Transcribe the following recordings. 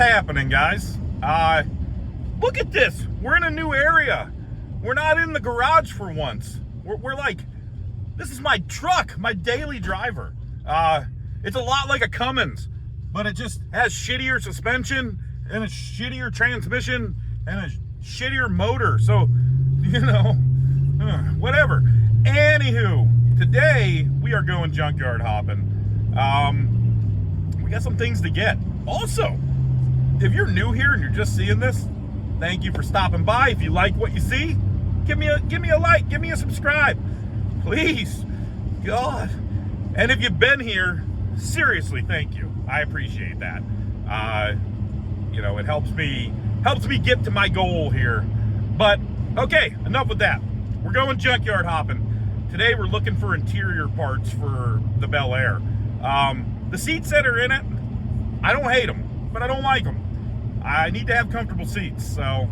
happening, guys? Look at this. We're in a new area. We're not in the garage for once. We're like, this is my truck, my daily driver. It's a lot like a Cummins, but it just has shittier suspension and a shittier transmission and a shittier motor. So, you know, whatever. Anywho, today we are going junkyard hopping. We got some things to get. Also, if you're new here and you're just seeing this, thank you for stopping by. If you like what you see, give me a like, give me a subscribe, please. God. And if you've been here, seriously, thank you. I appreciate that. You know, it helps me get to my goal here. But okay, enough with that. We're going junkyard hopping. Today we're looking for interior parts for the Bel Air. The seats that are in it, I don't hate them, but I don't like them. I need to have comfortable seats, so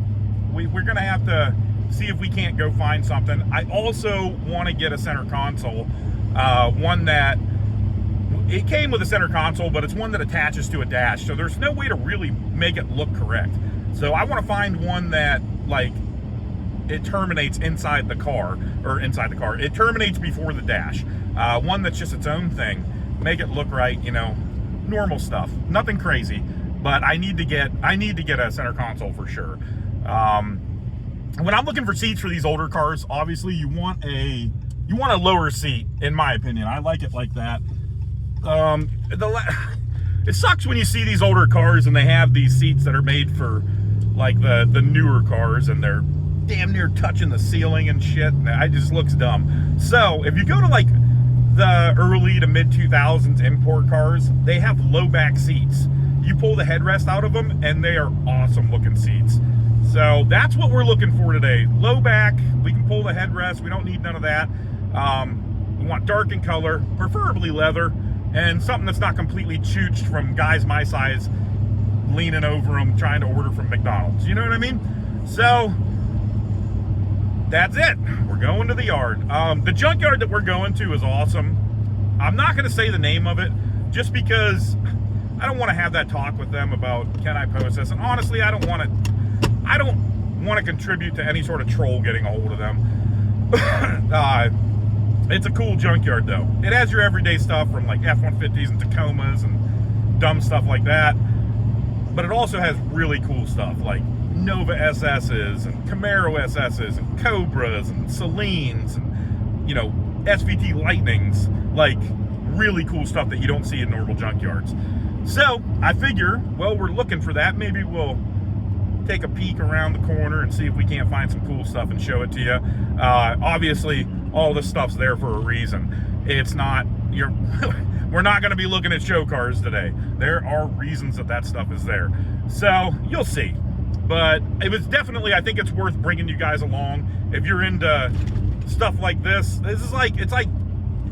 we're gonna have to see if we can't go find something. I also want to get a center console, one that, it came with a center console, but it's one that attaches to a dash, so there's no way to really make it look correct. So I want to find one that, like, it terminates inside the car, it terminates before the dash. One that's just its own thing, make it look right, you know, normal stuff, nothing crazy. But I need to get a center console for sure. When I'm looking for seats for these older cars, obviously you want a lower seat, in my opinion. I like it like that. It sucks when you see these older cars and they have these seats that are made for like the newer cars, and they're damn near touching the ceiling and shit. And it just looks dumb. So if you go to like the early to mid 2000s import cars, they have low back seats. You pull the headrest out of them and they are awesome looking seats. So that's what we're looking for today. Low back, we can pull the headrest, we don't need none of that. We want dark in color, preferably leather, and something that's not completely chooched from guys my size leaning over them trying to order from McDonald's. You know what I mean? So that's it. We're going to the yard. The junkyard that we're going to is awesome. I'm not going to say the name of it just because I don't want to have that talk with them about, can I post this? And honestly, I don't want to contribute to any sort of troll getting a hold of them. It's a cool junkyard though. It has your everyday stuff from like F-150s and Tacomas and dumb stuff like that. But it also has really cool stuff like Nova SS's and Camaro SS's and Cobras and Salines and, you know, SVT Lightnings. Like, really cool stuff that you don't see in normal junkyards. So I figure, well, we're looking for that. Maybe we'll take a peek around the corner and see if we can't find some cool stuff and show it to you. Obviously, all this stuff's there for a reason. It's not, we're not going to be looking at show cars today. There are reasons that stuff is there. So you'll see. But it was definitely, I think it's worth bringing you guys along. If you're into stuff like this, it's like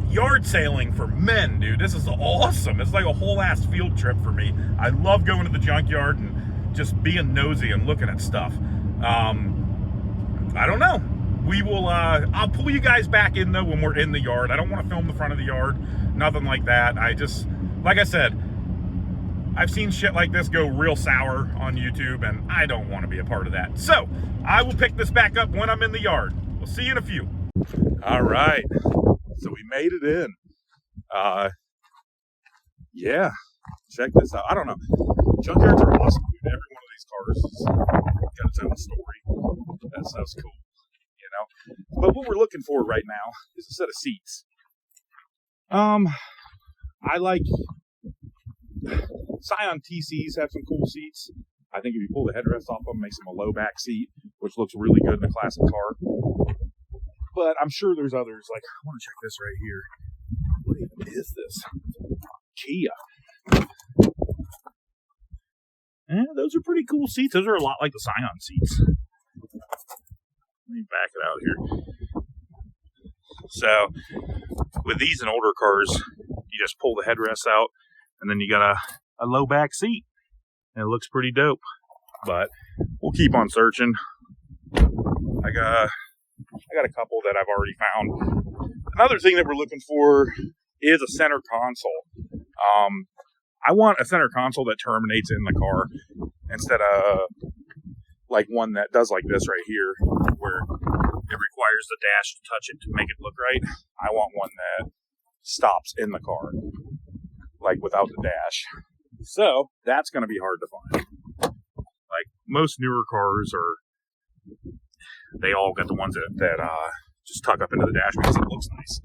yard sailing for men, dude. This is awesome. It's like a whole ass field trip for me. I love going to the junkyard and just being nosy and looking at stuff. I don't know. We will, I'll pull you guys back in though when we're in the yard. I don't want to film the front of the yard, nothing like that. I just, like I said, I've seen shit like this go real sour on YouTube, and I don't want to be a part of that. So I will pick this back up when I'm in the yard. We'll see you in a few. All right. So we made it in. Yeah, check this out. I don't know. Junkyards are awesome, dude. Every one of these cars has got its own story. That stuff's cool, you know. But what we're looking for right now is a set of seats. I like Scion TCs have some cool seats. I think if you pull the headrest off them, it makes them a low back seat, which looks really good in a classic car. But I'm sure there's others. Like, I want to check this right here. What even is this? Kia. Those are pretty cool seats. Those are a lot like the Scion seats. Let me back it out here. So, with these and older cars, you just pull the headrest out, and then you got a low back seat. And it looks pretty dope. But we'll keep on searching. I got a couple that I've already found. Another thing that we're looking for is a center console. I want a center console that terminates in the car. instead of like one that does like this right here, where it requires the dash to touch it to make it look right. I want one that stops in the car, like without the dash. So that's going to be hard to find. Like most newer cars they all got the ones that just tuck up into the dash because it looks nice.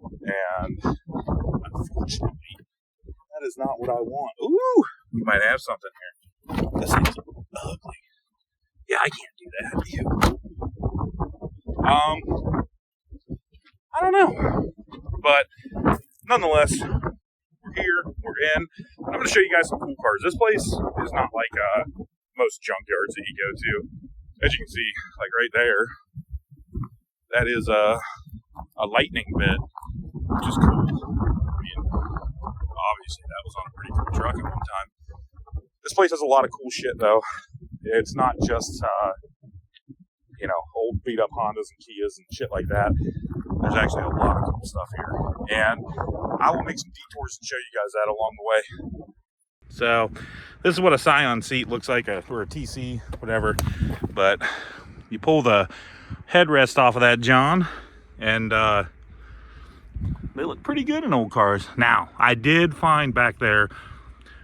And unfortunately, that is not what I want. Ooh, we might have something here. This thing's ugly. Yeah, I can't do that. Ew. I don't know. But nonetheless, we're here, we're in. I'm going to show you guys some cool cars. This place is not like most junkyards that you go to. As you can see, like right there, that is a lightning bit, which is cool. I mean, obviously that was on a pretty cool truck at one time. This place has a lot of cool shit, though. It's not just, old beat-up Hondas and Kias and shit like that. There's actually a lot of cool stuff here. And I will make some detours and show you guys that along the way. So, this is what a Scion seat looks like, or a TC, whatever. But you pull the headrest off of that, John, and they look pretty good in old cars. Now, I did find back there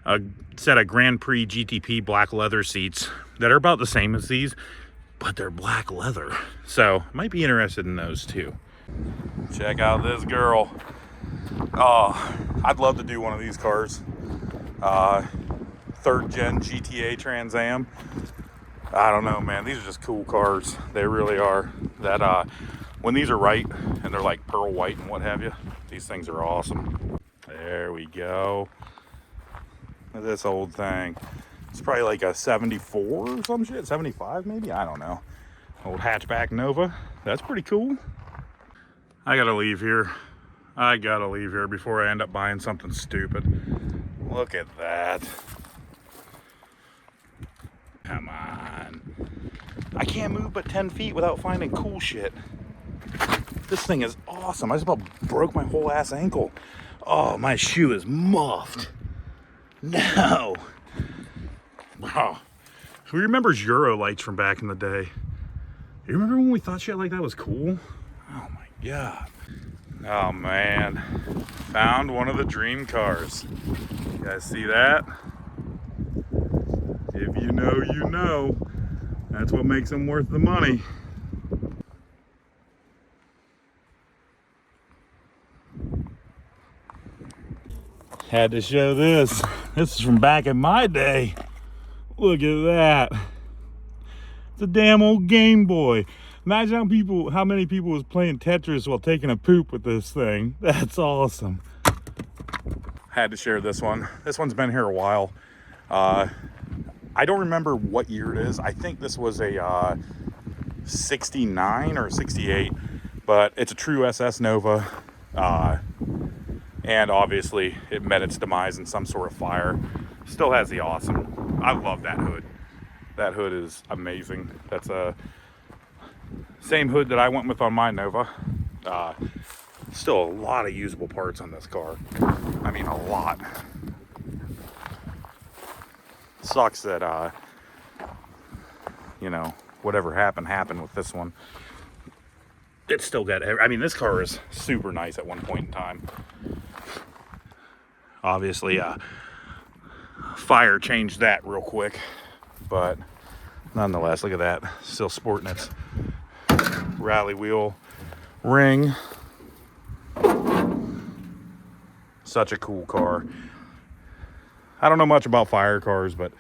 a set of Grand Prix GTP black leather seats that are about the same as these, but they're black leather. So, might be interested in those too. Check out this girl. Oh, I'd love to do one of these cars. 3rd gen GTA Trans Am. I don't know, man. These are just cool cars. They really are. That when these are right and they're like pearl white and what have you, these things are awesome. There we go. Look at this old thing. It's probably like a 74 or some shit. 75 maybe? I don't know. Old hatchback Nova. That's pretty cool. I gotta leave here. I gotta leave here before I end up buying something stupid. Look at that. Come on. I can't move but 10 feet without finding cool shit. This thing is awesome. I just about broke my whole ass ankle. Oh, my shoe is muffed. No. Oh. Who remembers Euro lights from back in the day? You remember when we thought shit like that was cool? Oh my God. Oh man. Found one of the dream cars. You guys see that? If you know, you know. That's what makes them worth the money. Had to show this. This is from back in my day. Look at that. It's a damn old Game Boy. Imagine how many people was playing Tetris while taking a poop with this thing. That's awesome. Had to share this one. This one's been here a while. I don't remember what year it is. I think this was a 69 or 68, but it's a true SS Nova. And obviously it met its demise in some sort of fire. Still has the awesome. I love that hood. That hood is amazing. That's a same hood that I went with on my Nova. Still a lot of usable parts on this car. I mean, a lot. Sucks that, whatever happened with this one. It's still got, I mean, this car is super nice at one point in time. Obviously, fire changed that real quick, but nonetheless, look at that. Still sporting its rally wheel ring. Such a cool car. I don't know much about fire cars, but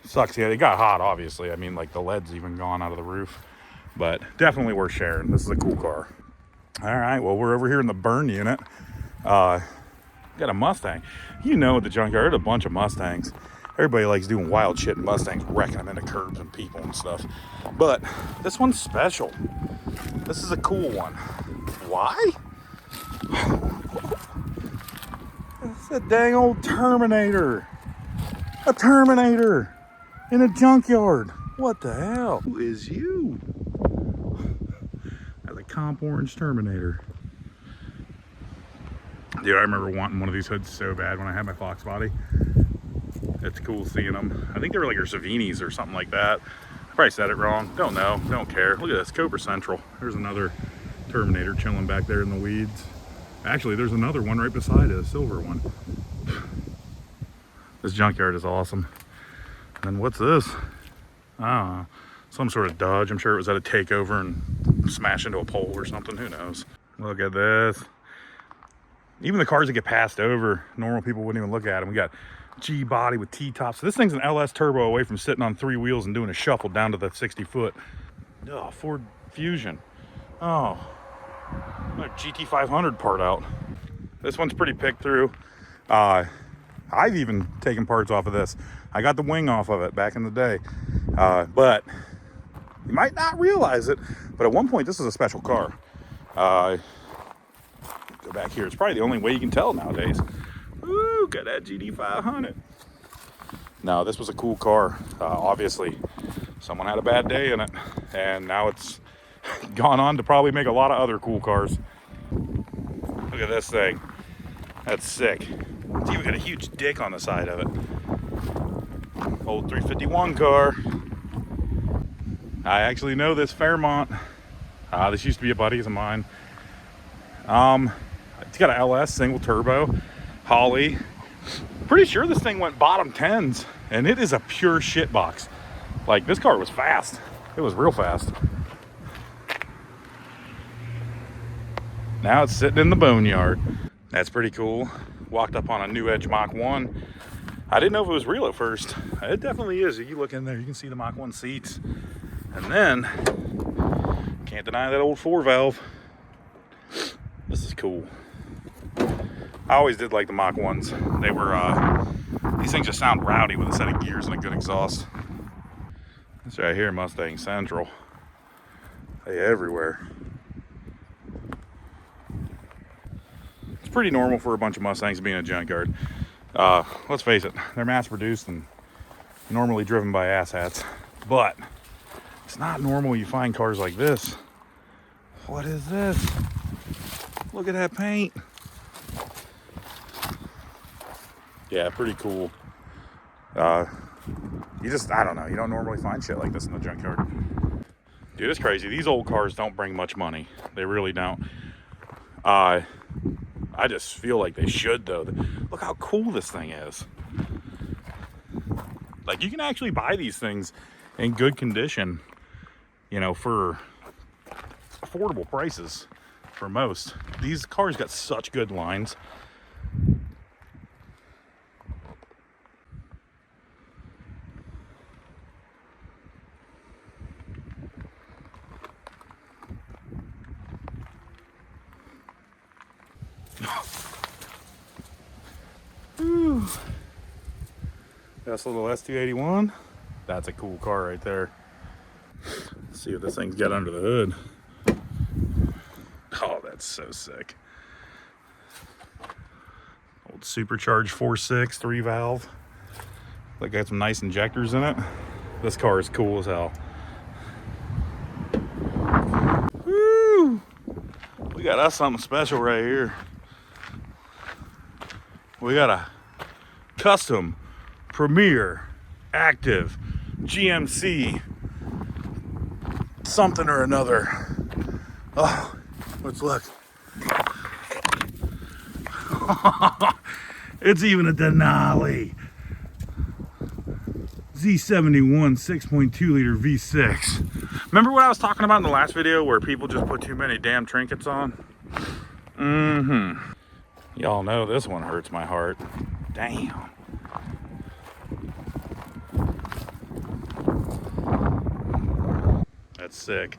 sucks. Yeah, it got hot, obviously. I mean, like the lead's even gone out of the roof, but definitely worth sharing. This is a cool car. All right, well, we're over here in the burn unit. Got a Mustang. You know, at the junkyard, there's a bunch of Mustangs. Everybody likes doing wild shit in Mustangs, wrecking them into curbs and people and stuff. But this one's special. This is a cool one. Why? It's a dang old Terminator. A Terminator in a junkyard. What the hell? Who is you? That's a comp orange Terminator. Dude, I remember wanting one of these hoods so bad when I had my Fox body. It's cool seeing them. I think they were like your Savinis or something like that. I probably said it wrong. Don't know. Don't care. Look at this, Cobra Central. There's another Terminator chilling back there in the weeds. Actually, there's another one right beside it, a silver one. This Junkyard is awesome. And what's this? Ah, some sort of Dodge. I'm sure it was at a takeover and smashed into a pole or something. Who knows? Look at this. Even the cars that get passed over, normal people wouldn't even look at them. We got G body with T-tops. So this thing's an LS turbo away from sitting on 3 wheels and doing a shuffle down to the 60-foot. Oh, Ford Fusion. Oh, another GT500 part out. This one's pretty picked through. I've even taken parts off of this. I got the wing off of it back in the day. But you might not realize it, but at one point this was a special car. Go back here. It's probably the only way you can tell nowadays. Ooh, got that GT500. No, this was a cool car. Obviously, someone had a bad day in it, and now it's gone on to probably make a lot of other cool cars. Look at this thing. That's sick. It's even got a huge dick on the side of it. Old 351 car. I actually know this Fairmont. This used to be a buddy of mine. It's got an LS single turbo, Holly. Pretty sure this thing went bottom 10s, and it is a pure shit box. Like, this car was fast. It was real fast. Now it's sitting in the boneyard. That's pretty cool. Walked up on a New Edge Mach 1. I didn't know if it was real at first. It definitely is. If you look in there, you can see the Mach 1 seats. And then, can't deny that old 4-valve. This is cool. I always did like the Mach 1s. They were, these things just sound rowdy with a set of gears and a good exhaust. This right here, Mustang Central. They everywhere. It's pretty normal for a bunch of Mustangs being a junkyard. Let's face it, they're mass produced and normally driven by asshats. But it's not normal you find cars like this. What is this? Look at that paint. Yeah, pretty cool. I don't know, you don't normally find shit like this in the junkyard. Dude, it's crazy. These old cars don't bring much money. They really don't. I just feel like they should, though. Look how cool this thing is. Like, you can actually buy these things in good condition, you know, for affordable prices for most. These cars got such good lines. Whew. That's a little S281. That's a cool car right there. Let's see if this thing's got under the hood. Oh, that's so sick. Old supercharged 4.6 3-valve. Like, got some nice injectors in it. This car is cool as hell. Woo! We got us something special right here. We got a custom Premier Active GMC something or another. Oh, let's look. It's even a Denali Z71 6.2 liter V6. Remember what I was talking about in the last video where people just put too many damn trinkets on? Y'all know this one hurts my heart. Damn. That's sick.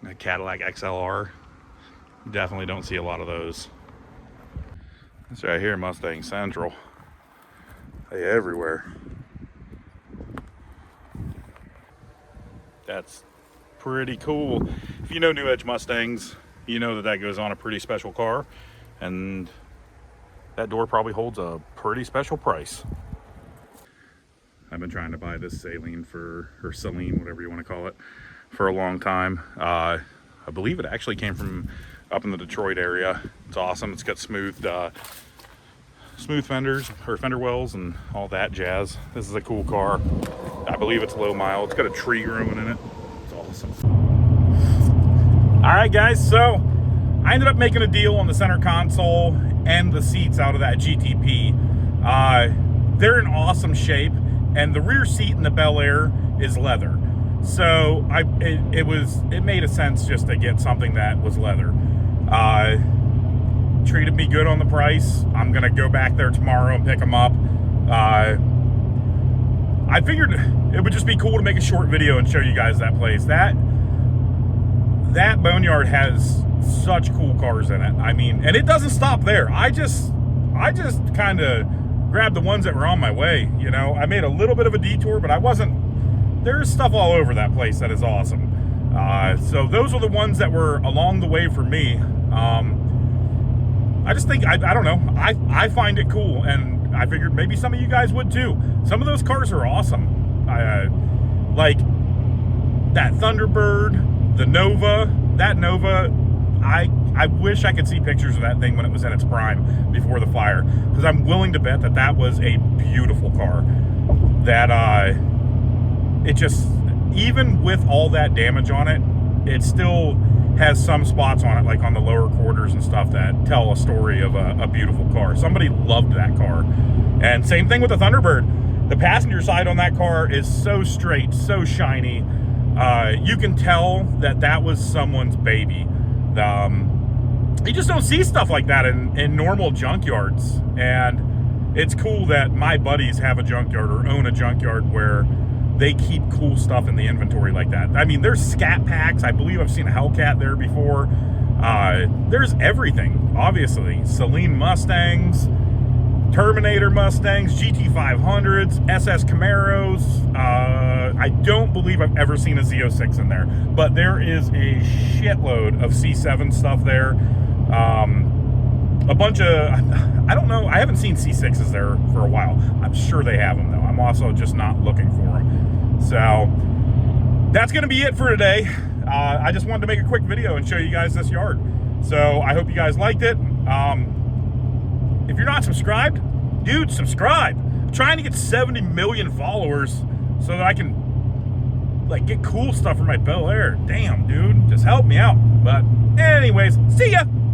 A Cadillac XLR. Definitely don't see a lot of those. This right here, Mustang Central. They everywhere. That's pretty cool. If you know New Edge Mustangs, you know that that goes on a pretty special car. And that door probably holds a pretty special price. I've been trying to buy this Saline or Saline, whatever you want to call it, for a long time. I believe it actually came from up in the Detroit area. It's awesome. It's got smooth smooth fenders, or fender wells, and all that jazz. This is a cool car. I believe it's low mile. It's got a tree growing in it. It's awesome. All right, guys, so I ended up making a deal on the center console and the seats out of that GTP. They're in awesome shape, and the rear seat in the Bel Air is leather. So it made a sense just to get something that was leather. Treated me good on the price. I'm gonna go back there tomorrow and pick them up. I figured it would just be cool to make a short video and show you guys that place. That boneyard has such cool cars in it. I mean, and it doesn't stop there. I just kind of grabbed the ones that were on my way. You know, I made a little bit of a detour, but there's stuff all over that place that is awesome. So those are the ones that were along the way for me. I just think, I don't know, I find it cool, and I figured maybe some of you guys would too. Some of those cars are awesome. Like that Thunderbird, the Nova. That Nova, I wish I could see pictures of that thing when it was in its prime before the fire, because I'm willing to bet that that was a beautiful car. That it just, even with all that damage on it, it still has some spots on it, like on the lower quarters and stuff, that tell a story of a beautiful car. Somebody loved that car. And same thing with the Thunderbird. The passenger side on that car is so straight, so shiny. You can tell that that was someone's baby. You just don't see stuff like that in normal junkyards. And it's cool that my buddies have a junkyard or own a junkyard where they keep cool stuff in the inventory like that. I mean, there's scat packs. I believe I've seen a Hellcat there before. There's everything, obviously. Celine Mustangs, Terminator Mustangs, GT500s, SS Camaros. I don't believe I've ever seen a Z06 in there, but there is a shitload of C7 stuff there. A bunch of, I don't know, I haven't seen C6s there for a while. I'm sure they have them though. I'm also just not looking for them. So that's going to be it for today. I just wanted to make a quick video and show you guys this yard. So I hope you guys liked it. If you're not subscribed, dude, subscribe. I'm trying to get 70 million followers so that I can like get cool stuff for my Bel Air. Damn, dude, just help me out. But anyways, see ya.